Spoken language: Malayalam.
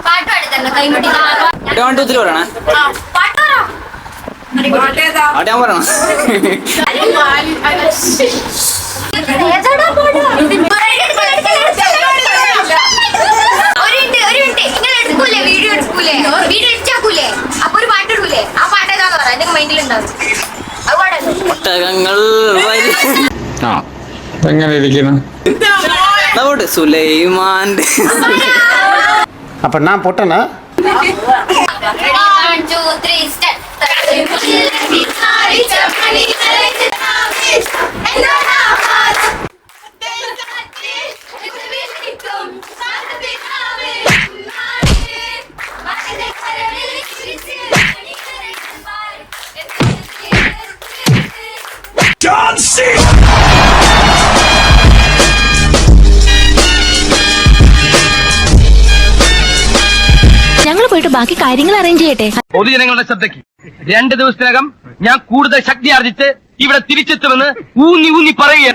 1 2 3 പറയണേ. ഞാൻ പറയണം. ഒട്ടകങ്ങൾ എങ്ങനെ ഇരിക്കുന്നു? സുലൈമാന്റെ അപ്പൊ ഞാൻ പൊട്ടനാ? ഞങ്ങൾ പോയിട്ട് ബാക്കി കാര്യങ്ങൾ അറേഞ്ച് ചെയ്യട്ടെ. പൊതുജനങ്ങളുടെ ശ്രദ്ധയ്ക്ക് 2 ദിവസത്തിനകം ഞാൻ കൂടുതൽ ശക്തി ആർജിച്ച് ഇവിടെ തിരിച്ചെത്തുമെന്ന് ഊന്നി പറയുക.